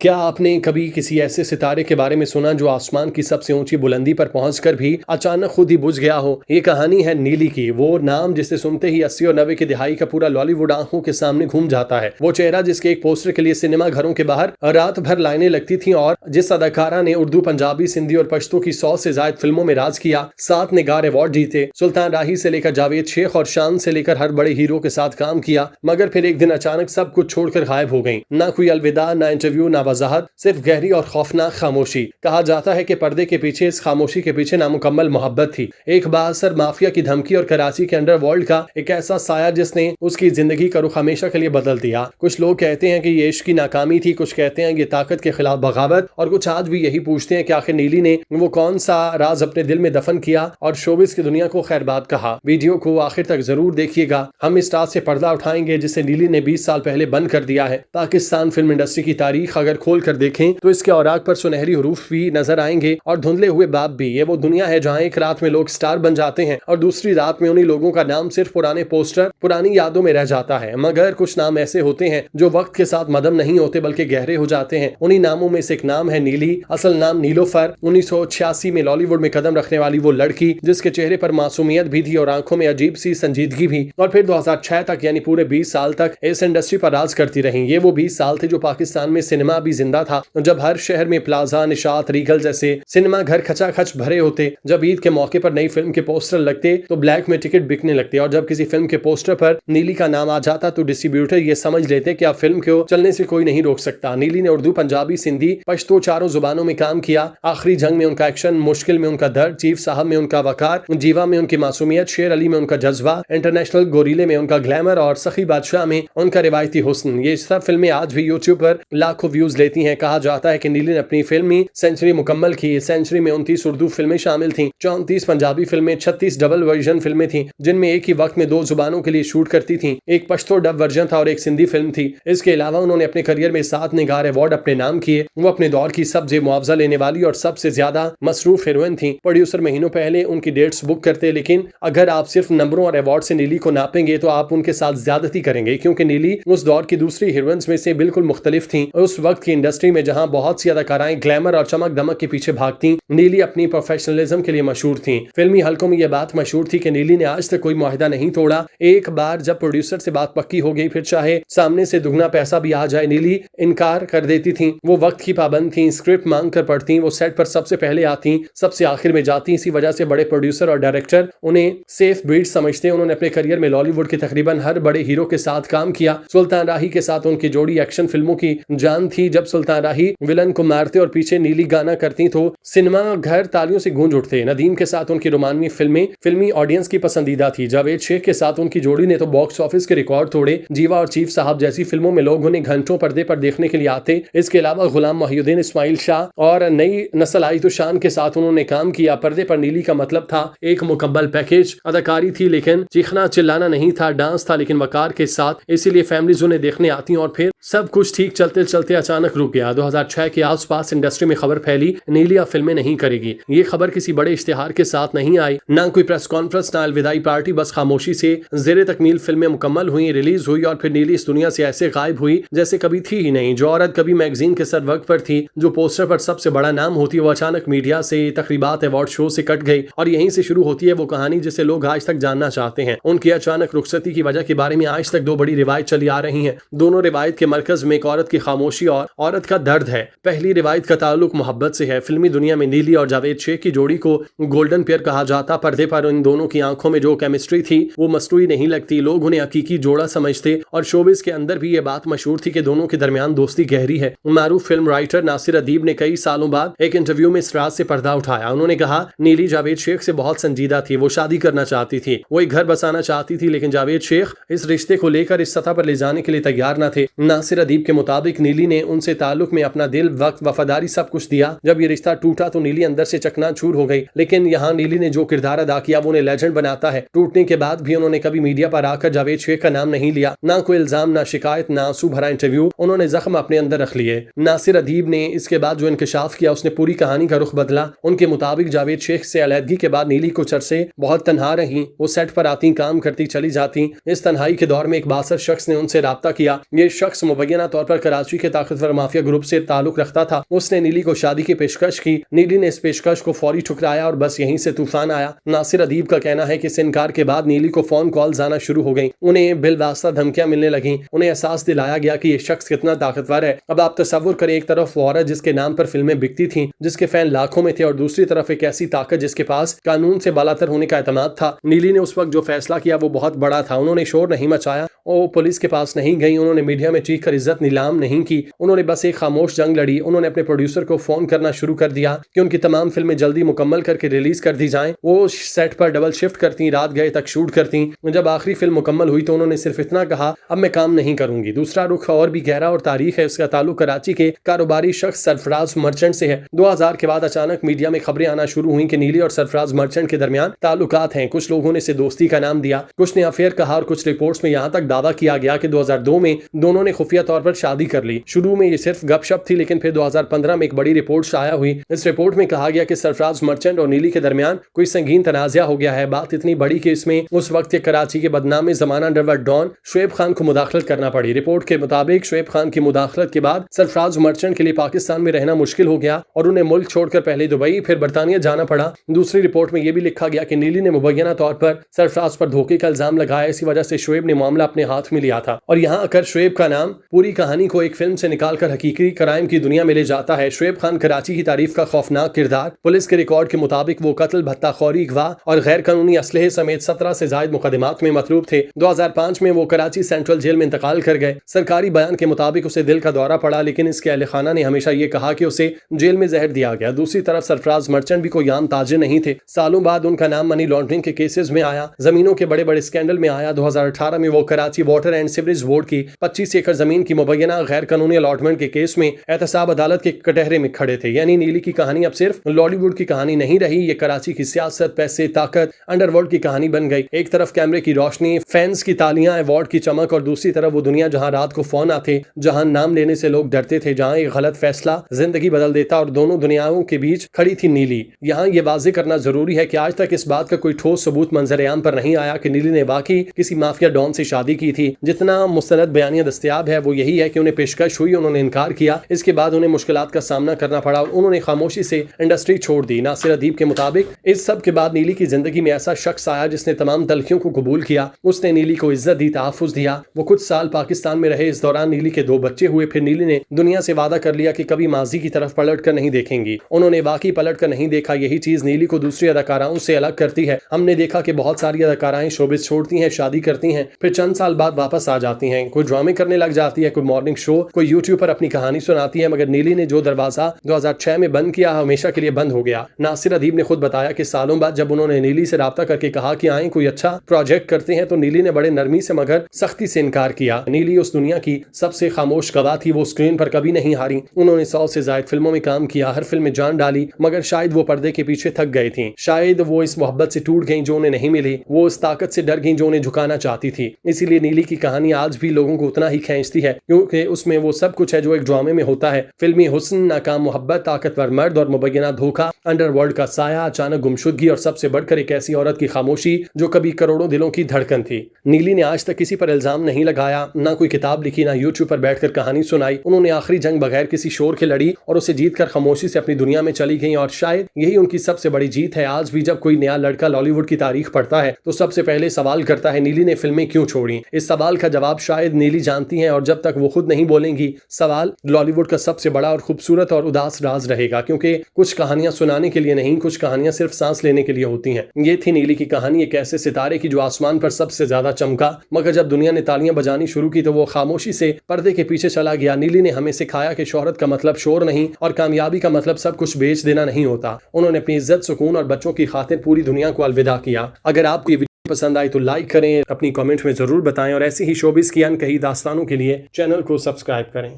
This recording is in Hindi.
क्या आपने कभी किसी ऐसे सितारे के बारे में सुना जो आसमान की सबसे ऊंची बुलंदी पर पहुंचकर भी अचानक खुद ही बुझ गया हो? ये कहानी है नीली की। वो नाम जिसे सुनते ही 80 और 90 की दिहाई का पूरा लॉलीवुड आंखों के सामने घूम जाता है। वो चेहरा जिसके एक पोस्टर के लिए सिनेमा घरों के बाहर रात भर लाइनें लगती थी और जिस अदाकारा ने उर्दू, पंजाबी, सिंधी और पश्तो की 100 से ज्यादा फिल्मों में राज किया, 7 निगार अवार्ड जीते, सुल्तान राही से लेकर जावेद शेख और शान से लेकर हर बड़े हीरो के साथ काम किया, मगर फिर एक दिन अचानक सब कुछ छोड़कर गायब हो गई। ना कोई अलविदा, ना इंटरव्यू, ना वजाहत, सिर्फ गहरी और खौफनाक खामोशी। कहा जाता है कि पर्दे के पीछे, इस खामोशी के पीछे नामुकम्मल मोहब्बत थी, एक बाअसर माफिया की धमकी और कराची के अंडरवर्ल्ड का एक ऐसा साया जिसने उसकी जिंदगी का रुख हमेशा के लिए बदल दिया। कुछ लोग कहते हैं कि ये इश्क की नाकामी थी, कुछ कहते हैं ये ताकत के खिलाफ बगावत, और कुछ आज भी यही पूछते हैं कि आखिर नीली ने वो कौन सा राज अपने दिल में दफन किया और शोबिस की दुनिया को खैरबाद कहा। वीडियो को आखिर तक जरूर देखिएगा। हम इस राज से पर्दा उठाएंगे जिसे नीली ने 20 साल पहले बंद कर दिया है। पाकिस्तान फिल्म इंडस्ट्री की तारीख अगर खोल कर देखें तो इसके औराक पर सुनहरी हरूफ भी नजर आएंगे और धुंधले हुए बाप भी। ये वो दुनिया है जहाँ एक रात में लोग स्टार बन जाते हैं और दूसरी रात में उन्हीं लोगों का नाम सिर्फ पुराने पोस्टर, पुरानी यादों में रह जाता है। मगर कुछ नाम ऐसे होते हैं जो वक्त के साथ मदम नहीं होते बल्कि गहरे हो जाते हैं। उन्हीं नामों में से एक नाम है नीली, असल नाम नीलोफर। 1986 में लॉलीवुड में कदम रखने वाली वो लड़की जिसके चेहरे पर मासूमियत भी थी और आंखों में अजीब सी संजीदगी भी, और फिर 2006 तक यानी पूरे 20 साल तक इस इंडस्ट्री पर राज करती रही। ये वो 20 साल थे जो पाकिस्तान में सिनेमा भी जिंदा था, जब हर शहर में प्लाजा, निशात, रीगल जैसे सिनेमा घर खचाखच भरे होते। जब ईद के मौके पर नई फिल्म के पोस्टर लगते तो ब्लैक में टिकट बिकने लगते, और जब किसी फिल्म के पोस्टर पर नीली का नाम आ जाता तो डिस्ट्रीब्यूटर ये समझ लेते कि अब फिल्म को चलने से कोई नहीं रोक सकता। नीली ने उर्दू, पंजाबी, सिंधी, पश्तो चारों जुबानों में काम किया। आखिरी जंग में उनका एक्शन, मुश्किल में उनका दर्द, चीफ साहब में उनका वकार, जीवा में उनकी मासूमियत, शेर अली में उनका जज्बा, इंटरनेशनल गोरीले में उनका ग्लैमर और सखी बादशाह में उनका रिवायती हुस्न। ये सब फिल्में आज भी यूट्यूब पर लाखों व्यूज लेती हैं। कहा जाता है कि नीली ने अपनी फिल्मी सेंचुरी मुकम्मल की। सेंचुरी में 29 उर्दू फिल्में शामिल थीं, 34 पंजाबी फिल्में, 36 डबल वर्जन फिल्में थीं जिनमें एक ही वक्त में 2 जुबानों के लिए शूट करती थीं। एक पश्तो डब वर्जन था और एक सिंधी फिल्म थी। इसके अलावा उन्होंने अपने करियर में 7 निगार अवार्ड अपने नाम किए। वो अपने दौर की सबसे मुआवजा लेने वाली और सबसे ज्यादा मसरूफ हीरोइन थी। प्रोड्यूसर महीनों पहले उनकी डेट्स बुक करते, लेकिन अगर आप सिर्फ नंबरों और अवार्ड से नीली को नापेंगे तो आप उनके साथ ज्यादती करेंगे, क्योंकि नीली उस दौर की दूसरी हीरोइंस में से बिल्कुल मुख्तलिफ थी। उस वक्त की इंडस्ट्री में जहां बहुत सी अदाकाराएं ग्लैमर और चमक दमक के पीछे भागती, नीली अपनी प्रोफेशनलिज्म के लिए मशहूर थी। फिल्मी हलकों में यह बात मशहूर थी कि नीली ने आज तक कोई मुआहिदा नहीं तोड़ा। एक बार जब प्रोड्यूसर से बात पक्की हो गई, फिर चाहे सामने से दुगना पैसा भी आ जाए, नीली इनकार कर देती थी। वो वक्त की पाबंद थी, स्क्रिप्ट मांग कर पढ़ती, वो सेट पर सबसे पहले आती, सबसे आखिर में जाती। इसी वजह से बड़े प्रोड्यूसर और डायरेक्टर उन्हें सेफ ब्रीड समझते। उन्होंने अपने करियर में लॉलीवुड के तकरीबन हर बड़े हीरो के साथ काम किया। सुल्तान राही के साथ उनकी जोड़ी एक्शन फिल्मों की जान थी। जब सुल्तान राही विलन को मारते और पीछे नीली गाना करती तो सिनेमा घर तालियों से गूंज उठते। नदीम के साथ उनकी रोमानवी फिल्में फिल्मी ऑडियंस की पसंदीदा थी। जावेद शेख के साथ उनकी जोड़ी ने तो बॉक्स ऑफिस के रिकॉर्ड तोड़े। जीवा और चीफ साहब जैसी फिल्मों में लोग उन्हें घंटों पर्दे पर देखने के लिए आते। इसके अलावा गुलाम मोहिउद्दीन, इस्माइल शाह और नई नस्ल आई तो शान के साथ उन्होंने काम किया। पर्दे पर नीली का मतलब था एक मुकम्मल पैकेज। अदाकारी थी लेकिन चीखना चिल्लाना नहीं था, डांस था लेकिन वकार के साथ, इसीलिए फैमिलीज उन्हें देखने आती। और फिर सब कुछ ठीक चलते चलते अचानक रुक गया। 2006 के आसपास इंडस्ट्री में खबर फैली नीली अब फिल्में नहीं करेगी। ये खबर किसी बड़े इश्तिहार के साथ नहीं आई, ना कोई प्रेस कॉन्फ्रेंस, ना अलविदाई पार्टी, बस खामोशी से जेरे तकमील फिल्में मुकम्मल हुई, रिलीज हुई और फिर नीली इस दुनिया से ऐसे गायब हुई जैसे कभी थी ही नहीं। जो औरत कभी मैगजीन के सर वक्त पर थी, जो पोस्टर पर सबसे बड़ा नाम होती, वो अचानक मीडिया से, तकरीबात, अवार्ड शो से कट गई। और यहीं से शुरू होती है वो कहानी जिसे लोग आज तक जानना चाहते हैं। उनकी अचानक रुखसती की वजह के बारे में आज तक 2 बड़ी रिवायत चली आ रही हैं। दोनों रिवायत के मरकज में एक औरत की खामोशी और औरत का दर्द है। पहली रिवायत का ताल्लुक मोहब्बत से है। फिल्मी दुनिया में नीली और जावेद शेख की जोड़ी को गोल्डन पेयर कहा जाता। पर्दे पर इन दोनों की आंखों में जो केमिस्ट्री थी वो मसनूई नहीं लगती। लोग उन्हें हकीकी जोड़ा समझते और शोबिस के अंदर भी ये बात मशहूर थी कि दोनों के दरमियान दोस्ती गहरी है। मारूफ फिल्म राइटर नासिर अदीब ने कई सालों बाद एक इंटरव्यू में इस राज से पर्दा उठाया। उन्होंने कहा नीली जावेद शेख से बहुत संजीदा थी। वो शादी करना चाहती थी, वो एक घर बसाना चाहती थी, लेकिन जावेद शेख इस रिश्ते को लेकर इस सतह पर ले जाने के लिए तैयार न थे। नासिर अदीब के मुताबिक नीली ने उनसे ताल्लुक में अपना दिल, वक्त, वफादारी सब कुछ दिया। जब ये रिश्ता टूटा तो नीली अंदर से चकनाचूर हो गई। लेकिन यहाँ नीली ने जो किरदार अदा किया वो उन्हें लेजेंड बनाता है। टूटने के बाद भी उन्होंने कभी मीडिया पर आकर जावेद शेख का नाम नहीं लिया, ना कोई इल्जाम, ना शिकायत, ना आंसू भरा इंटरव्यू। उन्होंने जख्म अपने अंदर रख लिए। नासिर अदीब ने इसके बाद जो इंकशाफ किया उसने पूरी कहानी का रुख बदला। उनके मुताबिक जावेद शेख से अलहदगी के बाद नीली कुछ अरसे बहुत तन्हा रही। वो सेट पर आती, काम करती, चली जाती। इस तन्हाई के दौर में एक बासर शख्स ने उनसे राब्ता किया। ये शख्स मुबैना तौर पर कराची के ताकतवर माफिया ग्रुप से ताल्लुक रखता था। उसने नीली को शादी की पेशकश की। नीली ने इस पेशकश को फौरी ठुकराया और बस यहीं से तूफान आया। नासिर अदीब का कहना है कि इस इनकार के बाद नीली को फोन कॉल्स आना शुरू हो गई। उन्हें बिलवास्ता धमकियां मिलने लगी। उन्हें एहसास दिलाया गया कि ये शख्स कितना ताकतवर है। अब आप तस्वुर करें, एक तरफ वो औरत जिसके नाम पर फिल्में बिकती थी, जिसके फैन लाखों में थे, और दूसरी तरफ एक ऐसी ताकत जिसके पास कानून से बालातर होने का एतमाद था। नीली ने उस वक्त जो फैसला किया वो बहुत बड़ा था। उन्होंने शोर नहीं मचाया, वो पुलिस के पास नहीं गई, उन्होंने मीडिया में चीख कर इज्जत नीलाम नहीं की। उन्होंने बस एक खामोश जंग लड़ी। उन्होंने अपने प्रोड्यूसर को फोन करना शुरू कर दिया कि उनकी तमाम फिल्में जल्दी मुकम्मल करके रिलीज कर दी जाएं। वो सेट पर डबल शिफ्ट करती, रात गए तक शूट करती। जब आखिरी फिल्म मुकम्मल हुई तो उन्होंने सिर्फ इतना कहा, अब मैं काम नहीं करूंगी। दूसरा रुख और भी गहरा और तारीख है। उसका ताल्लुक कराची के कारोबारी शख्स सरफराज मर्चेंट से है। 2000 के बाद अचानक मीडिया में खबरें आना शुरू हुई कि नीली और सरफराज मर्चेंट के दरमियान ताल्लुकात हैं। कुछ लोगों ने इसे दोस्ती का नाम दिया, कुछ ने अफेयर कहा, और कुछ रिपोर्ट्स में यहाँ तक दावा किया गया कि 2002 में दोनों ने खुफिया तौर पर शादी कर ली। शुरू में ये सिर्फ गपशप थी, लेकिन फिर 2015 में एक बड़ी रिपोर्ट शाया हुई। इस रिपोर्ट में कहा गया कि सरफराज मर्चेंट और नीली के दरमियान कोई संगीन तनाज़ा हो गया है। बात इतनी बड़ी कि इसमें उस वक्त के कराची के बदनाम जमाना अंडरवर्ल्ड डॉन शुएब खान को मुदाखलत करना पड़ी। रिपोर्ट के मुताबिक शुएब खान की मुदाखलत के बाद सरफराज मर्चेंट के लिए पाकिस्तान में रहना मुश्किल हो गया और उन्हें मुल्क छोड़कर पहले दुबई फिर बरतानिया जाना पड़ा। दूसरी रिपोर्ट में यह भी लिखा गया कि नीली ने मुबैना तौर पर सरफराज पर धोखे का इल्जाम लगाया। इसी वजह से शुएब ने मामला अपने हाथ में लिया था। और यहाँ आकर शुएब का नाम पूरी कहानी को एक फिल्म से निकालकर हकीकी क्राइम की दुनिया में ले जाता है। शुएब खान कराची की तारीफ का खौफनाक किरदार। पुलिस के रिकॉर्ड के मुताबिक वो कत्ल, भत्ताखोरी, अगवा और गैर कानूनी असलहे समेत 17 से ज्यादा मुकदमात में मतलूब थे। 2005 में वो कराची सेंट्रल जेल में इंतकाल कर गए। सरकारी बयान के मुताबिक उसे दिल का दौरा पड़ा, लेकिन इसके अहले खाना ने हमेशा ये कहा कि उसे जेल में जहर दिया गया। दूसरी तरफ सरफराज मर्चेंट भी कोई आम ताजिर नहीं थे। सालों बाद उनका नाम मनी लॉन्ड्रिंग के केसेस में आया, जमीनों के बड़े बड़े स्कैंडल में आया। 2018 में वो Karachi water and sewerage board की 25 एकड़ जमीन की मुबैना गैर कानूनी अलॉटमेंट के केस में एहतसाब अदालत के कटहरे में खड़े थे। यानी नीली की कहानी अब सिर्फ लॉलीवुड की कहानी नहीं रही, ये कराची की सियासत, पैसे, ताकत, अंडरवर्ल्ड की कहानी बन गई। एक तरफ कैमरे की रोशनी, फैंस की तालियां, अवार्ड की चमक, और दूसरी तरफ वो दुनिया जहां रात को फोन आते, जहां नाम लेने से लोग डरते थे, जहां एक गलत फैसला जिंदगी बदल देता। और दोनों दुनियाओं के बीच खड़ी थी नीली। यहाँ ये वाजे करना जरूरी है कि आज तक इस बात का कोई ठोस सबूत मंजर-ए-आम पर नहीं आया कि नीली ने वाकई किसी माफिया डॉन से शादी की थी। जितना मुस्तनद बयानिया दस्तयाब है वो यही है कि उन्हें पेशकश हुई, उन्होंने इनकार किया, इसके बाद उन्हें मुश्किलात का सामना करना पड़ा और उन्होंने खामोशी से इंडस्ट्री छोड़ दी। नासिर अदीब के मुताबिक इस सब के बाद नीली की जिंदगी में ऐसा शख्स आया जिसने तमाम तलखियों को कबूल किया। उसने नीली को इज्जत दी, तहफ्फुज़ दिया। वो कुछ साल पाकिस्तान में रहे। इस दौरान नीली के 2 बच्चे हुए। फिर नीली ने दुनिया से वादा कर लिया कि कभी माजी की तरफ पलट कर नहीं देखेंगी। उन्होंने वाकई पलट कर नहीं देखा। यही चीज नीली को दूसरी अदाकाराओं से अलग करती है। हमने देखा कि बहुत सारी अदाकाराएं शोबिस छोड़ती हैं, शादी करती हैं, फिर चंद साल बाद वापस आ जाती हैं। कोई ड्रामे करने लग जाती है, कोई मॉर्निंग शो, कोई यूट्यूब पर अपनी कहानी सुनाती है। मगर नीली ने जो दरवाजा 2006 में बंद किया, हमेशा के लिए बंद हो गया। नासिर अदीब ने खुद बताया कि सालों बाद जब उन्होंने नीली से राब्ता करके कहा कि आए कोई अच्छा प्रोजेक्ट करते हैं, तो नीली ने बड़े नरमी से मगर सख्ती से इनकार किया। नीली उस दुनिया की सबसे खामोश गवाह थी। वो स्क्रीन पर कभी नहीं हारी। उन्होंने 100 से ज्यादा फिल्मों में काम किया, हर फिल्म में जान डाली, मगर शायद वो पर्दे के पीछे थक गई थी। शायद वो इस मोहब्बत से टूट गई जो उन्हें नहीं मिली। वो इस ताकत से डर गई जो उन्हें झुकाना चाहती थी। इसीलिए नीली की कहानी आज भी लोगों को उतना ही खींचती है, क्योंकि उसमें वो सब कुछ है जो एक ड्रामे में होता है। फिल्मी हुस्न, नाकाम मोहब्बत, ताकतवर मर्द और मुबैना धोखा, अंडरवर्ल्ड का साया, अचानक गुमशुदगी और सबसे बढ़कर एक ऐसी औरत की खामोशी जो कभी करोड़ों दिलों की धड़कन थी। नीली ने आज तक किसी पर इल्जाम नहीं लगाया, ना कोई किताब लिखी, ना यूट्यूब पर बैठकर कहानी सुनाई। उन्होंने आखिरी जंग बगैर किसी शोर के लड़ी और उसे जीतकर खामोशी से अपनी दुनिया में चली गई। और शायद यही उनकी सबसे बड़ी जीत है। आज भी जब कोई नया लड़का लॉलीवुड की तारीख पढ़ता है तो सबसे पहले सवाल करता है, नीली ने फिल्में क्यों छोड़ी? इस सवाल का जवाब शायद नीली जानती हैं, और जब तक वो खुद नहीं बोलेंगी, सवाल लॉलीवुड का सबसे बड़ा और खूबसूरत और उदास राज रहेगा। क्योंकि कुछ कहानियां सुनाने के लिए नहीं, कुछ कहानियां सिर्फ सांस लेने के लिए होती हैं। ये थी नीली की कहानी, एक ऐसे सितारे की जो आसमान पर सबसे ज्यादा चमका, मगर जब दुनिया ने तालियां बजानी शुरू की तो वो खामोशी से पर्दे के पीछे चला गया। नीली ने हमें सिखाया कि शोहरत का मतलब शोर नहीं और कामयाबी का मतलब सब कुछ बेच देना नहीं होता। उन्होंने अपनी इज्जत, सुकून और बच्चों की खातिर पूरी दुनिया को अलविदा किया। अगर आपको ये वीडियो पसंद आई तो लाइक करें, अपनी कमेंट में जरूर बताएं और ऐसी ही शोबिस की अनकही दास्तानों के लिए चैनल को सब्सक्राइब करें।